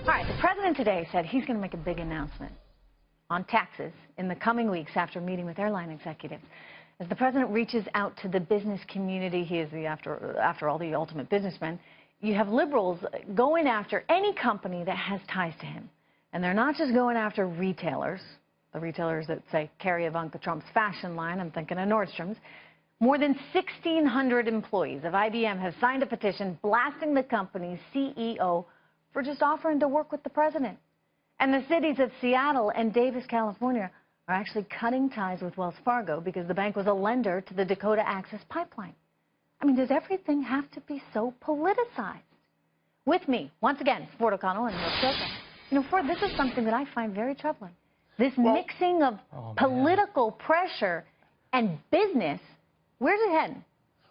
All right, the president today said he's going to make a big announcement on taxes in the coming weeks after meeting with airline executives. As the president reaches out to the business community, he is, after all, the ultimate businessman, you have liberals going after any company that has ties to him. And they're not just going after retailers, the retailers that, say, carry Ivanka Trump's fashion line. I'm thinking of Nordstrom's. More than 1,600 employees of IBM have signed a petition blasting the company's CEO for just offering to work with the president. And the cities of Seattle and Davis, California, are actually cutting ties with Wells Fargo because the bank was a lender to the Dakota Access Pipeline. I mean, does everything have to be so politicized? With me, once again, Ford O'Connell and Neil Sroka. You know, Ford, this is something that I find very troubling. This mixing of political pressure and business, where's it heading?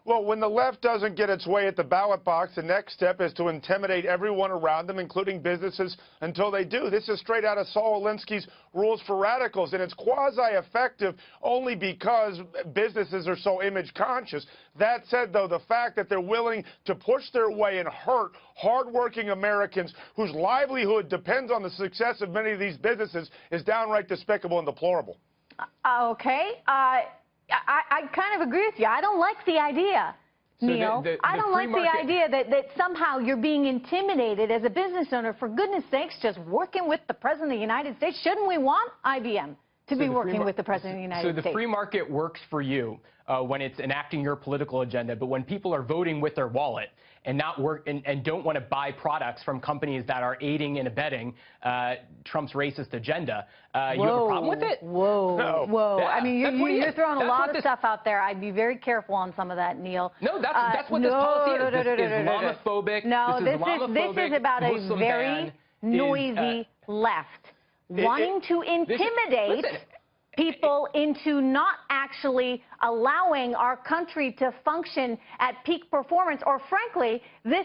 Well, when the left doesn't get its way at the ballot box, the next step is to intimidate everyone around them, including businesses, until they do. This is straight out of Saul Alinsky's Rules for Radicals, and it's quasi-effective only because businesses are so image-conscious. That said, though, the fact that they're willing to push their way and hurt hardworking Americans whose livelihood depends on the success of many of these businesses is downright despicable and deplorable. Okay. I kind of agree with you. I don't like the idea, Neil. I don't like the idea that somehow you're being intimidated as a business owner. For goodness sakes, just working with the President of the United States. Shouldn't we want IBM to be working with the President of the United States? So the free market works for you when it's enacting your political agenda, but when people are voting with their wallet and don't want to buy products from companies that are aiding and abetting Trump's racist agenda, you have a problem with it? Whoa. Yeah, I mean, you're throwing a lot of stuff out there. I'd be very careful on some of that, Neil. No, that's what this policy is. This is Islamophobic. No, this is about a very noisy left wanting to intimidate people into not actually allowing our country to function at peak performance, or frankly,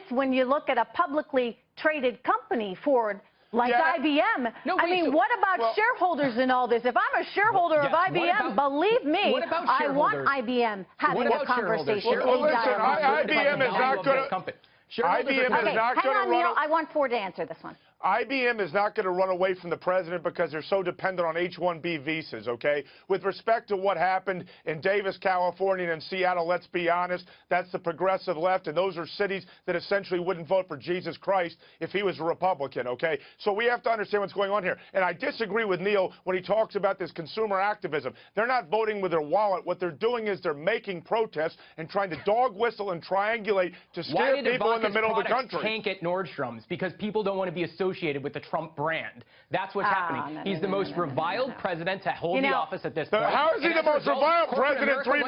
when you look at a publicly traded company, Ford, like IBM. No, I mean, what about shareholders in all this? If I'm a shareholder of IBM, believe me, I want IBM having a conversation. Well, listen, IBM is not going to... Hang on, Neil. I want Ford to answer this one. IBM is not going to run away from the president because they're so dependent on H-1B visas, okay? With respect to what happened in Davis, California, and Seattle, let's be honest, that's the progressive left, and those are cities that essentially wouldn't vote for Jesus Christ if he was a Republican, okay? So we have to understand what's going on here. And I disagree with Neil when he talks about this consumer activism. They're not voting with their wallet. What they're doing is they're making protests and trying to dog whistle and triangulate to scare people in the middle of the country. Why did Ivanka's products tank at Nordstrom's? Because people don't want to be associated with the Trump brand. That's what's happening. He's the most reviled president to hold the office at this point. How is he the most reviled president 3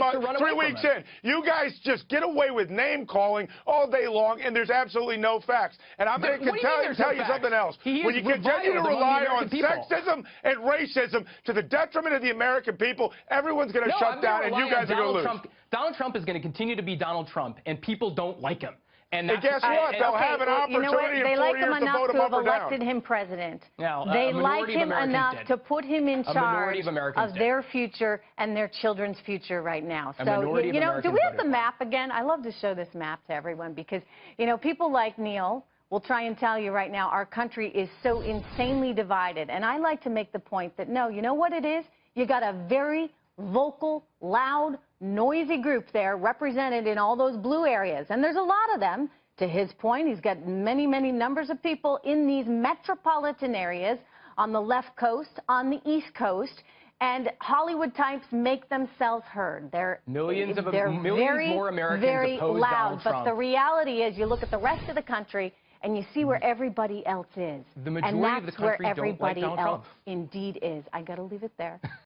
weeks in? You guys just get away with name-calling all day long, and there's absolutely no facts. And I'm going to tell you something else. When you continue to rely on sexism and racism to the detriment of the American people, everyone's going to shut down, and you guys are going to lose. Donald Trump is going to continue to be Donald Trump, and people don't like him. And guess what? They'll have an opportunity in 4 years to vote him up or down. They like him enough to have elected him president. They like him enough to put him in charge of their future and their children's future right now. So, you know, do we have the map again? I love to show this map to everyone because, you know, people like Neil will try and tell you right now our country is so insanely divided. And I like to make the point that, no, you know what it is? You got a very vocal, loud, noisy group there represented in all those blue areas. And there's a lot of them. To his point, he's got many, many numbers of people in these metropolitan areas on the left coast, on the east coast. And Hollywood types make themselves heard. They're millions very, more Americans very oppose loud. Donald Trump. But the reality is you look at the rest of the country and you see where everybody else is. The majority of the country where everybody don't like Donald else Trump. indeed is. I got to leave it there.